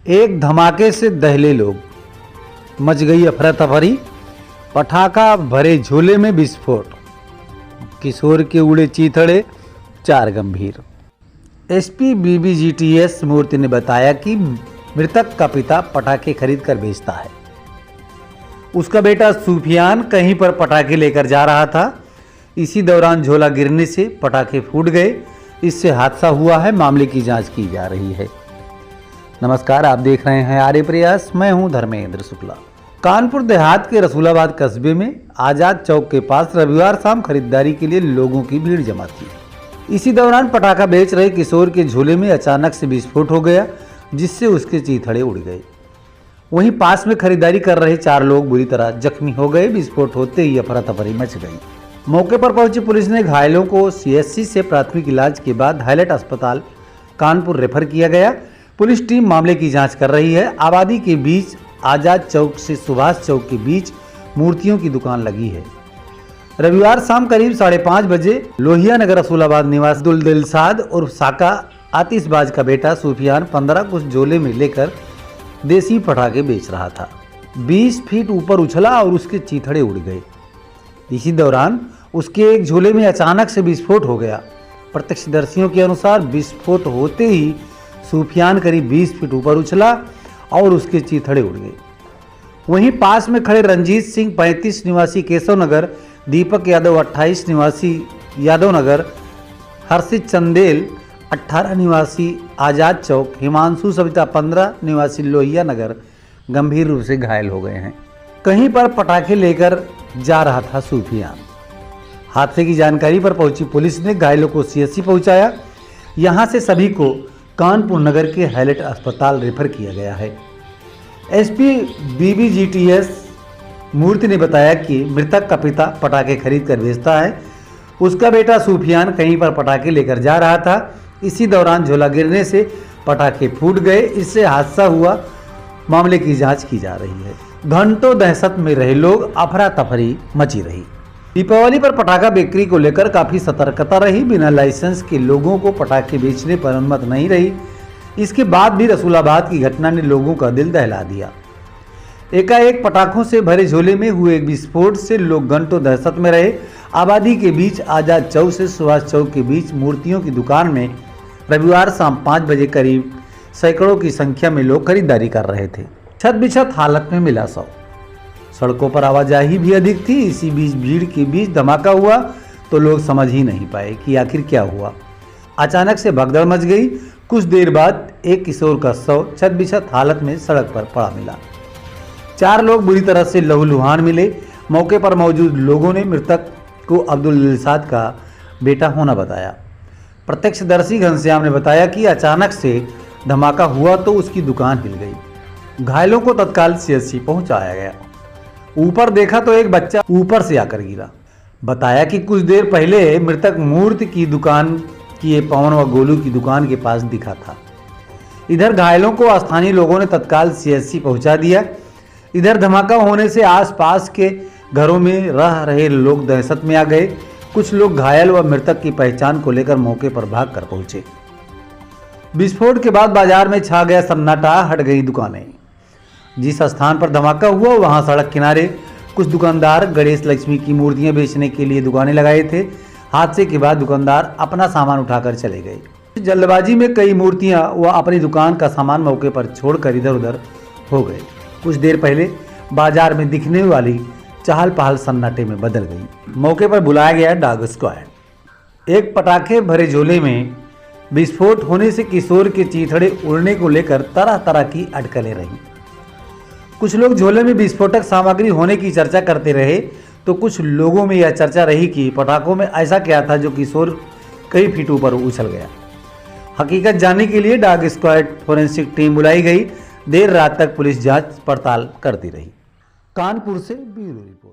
एक धमाके से दहले लोग, मच गई अफरा तफरी, पटाखा भरे झोले में विस्फोट, किशोर के उड़े चीथड़े, 4 गंभीर। एसपी बीबीजीटीएस मूर्ति ने बताया कि मृतक का पिता पटाखे खरीद कर बेचता है। उसका बेटा सूफियान कहीं पर पटाखे लेकर जा रहा था। इसी दौरान झोला गिरने से पटाखे फूट गए। इससे हादसा हुआ है। मामले की जांच की जा रही है। नमस्कार, आप देख रहे हैं आर्य प्रयास। मैं हूं धर्मेंद्र शुक्ला। कानपुर देहात के रसूलाबाद कस्बे में आजाद चौक के पास रविवार शाम खरीदारी के लिए लोगों की भीड़ जमा थी। इसी दौरान पटाखा बेच रहे किशोर के झोले में अचानक से विस्फोट हो गया, जिससे उसके चीथड़े उड़ गए। वहीं पास में खरीदारी कर रहे 4 लोग बुरी तरह जख्मी हो गए। विस्फोट होते ही अफरा तफरी मच गई। मौके पर पहुंची पुलिस ने घायलों को सीएचसी से प्राथमिक इलाज के बाद हाईलाइट अस्पताल कानपुर रेफर किया गया। पुलिस टीम मामले की जांच कर रही है। आबादी के बीच आजाद चौक से सुभाष चौक के बीच मूर्तियों की दुकान लगी है। रविवार शाम करीब 5:30 बजे लोहिया नगर रसूलाबाद निवासी अब्दुल दिलसाद और साका आतिशबाज का बेटा सूफियान 15 कुछ झोले में लेकर देसी पटाखे बेच रहा था। 20 फीट ऊपर उछला और उसके चीथड़े उड़ गए। इसी दौरान उसके एक झोले में अचानक से विस्फोट हो गया। प्रत्यक्षदर्शियों के अनुसार विस्फोट होते ही सूफियान करीब 20 फीट ऊपर उछला और उसके चीथड़े उड़ गए। वहीं पास में खड़े रंजीत सिंह 35 निवासी केशव नगर, दीपक यादव 28 निवासी यादव नगर, हर्षित चंदेल 18 निवासी आजाद चौक, हिमांशु सविता 15 निवासी लोहिया नगर गंभीर रूप से घायल हो गए हैं। कहीं पर पटाखे लेकर जा रहा था सूफियान। हादसे की जानकारी पर पहुंची पुलिस ने घायलों को सीएचसी पहुंचाया। यहां से सभी को कानपुर नगर के हाईलाइट अस्पताल रेफर किया गया है। एसपी बीबीजीटीएस मूर्ति ने बताया कि मृतक का पिता पटाखे खरीद कर बेचता है। उसका बेटा सूफियान कहीं पर पटाखे लेकर जा रहा था। इसी दौरान झोला गिरने से पटाखे फूट गए। इससे हादसा हुआ। मामले की जांच की जा रही है। घंटों दहशत में रहे लोग, अफरा तफरी मची रही। दीपावली पर पटाखा बिक्री को लेकर काफी सतर्कता रही। बिना लाइसेंस के लोगों को पटाखे बेचने पर अनुमति नहीं रही। इसके बाद भी रसूलाबाद की घटना ने लोगों का दिल दहला दिया। एकाएक पटाखों से भरे झोले में हुए विस्फोट से लोग घंटों दहशत में रहे। आबादी के बीच आजाद चौक से सुभाष चौक के बीच मूर्तियों की दुकान में रविवार शाम 5 बजे करीब सैकड़ों की संख्या में लोग खरीदारी कर रहे थे। छत बिछत हालत में मिला शव। सड़कों पर आवाजाही भी अधिक थी। इसी बीच भीड़ के बीच धमाका हुआ तो लोग समझ ही नहीं पाए कि आखिर क्या हुआ। अचानक से भगदड़ मच गई। कुछ देर बाद एक किशोर का शव छत बिछत हालत में सड़क पर पड़ा मिला। 4 लोग बुरी तरह से लहूलुहान मिले। मौके पर मौजूद लोगों ने मृतक को अब्दुल दिलसाद का बेटा होना बताया। प्रत्यक्षदर्शी घनश्याम ने बताया कि अचानक से धमाका हुआ तो उसकी दुकान हिल गई। घायलों को तत्काल सीएचसी पहुंचाया गया। ऊपर देखा तो एक बच्चा ऊपर से आकर गिरा। बताया कि कुछ देर पहले मृतक मूर्ति की दुकान की पवन व गोलू की दुकान के पास दिखा था। इधर घायलों को स्थानीय लोगों ने तत्काल सीएचसी पहुंचा दिया। इधर धमाका होने से आसपास के घरों में रह रहे लोग दहशत में आ गए। कुछ लोग घायल व मृतक की पहचान को लेकर मौके पर भाग कर पहुंचे। विस्फोट के बाद बाजार में छा गया सन्नाटा। हट गई दुकानें। जिस स्थान पर धमाका हुआ वहां सड़क किनारे कुछ दुकानदार गणेश लक्ष्मी की मूर्तियां बेचने के लिए दुकानें लगाए थे। हादसे के बाद दुकानदार अपना सामान उठाकर चले गए। जल्दबाजी में कई मूर्तियां व अपनी दुकान का सामान मौके पर छोड़कर इधर उधर हो गए। कुछ देर पहले बाजार में दिखने वाली चहल पहल सन्नाटे में बदल गई। मौके पर बुलाया गया डॉग स्क्वाड। एक पटाखे भरे झोले में विस्फोट होने से किशोर के चीथड़े उड़ने को लेकर तरह तरह की अटकलें रहीं। कुछ लोग झोले में विस्फोटक सामग्री होने की चर्चा करते रहे तो कुछ लोगों में यह चर्चा रही कि पटाखों में ऐसा क्या था जो किशोर कई फीट ऊपर उछल गया। हकीकत जानने के लिए डॉग स्क्वाड फोरेंसिक टीम बुलाई गई। देर रात तक पुलिस जांच पड़ताल करती रही। कानपुर से ब्यूरो रिपोर्ट।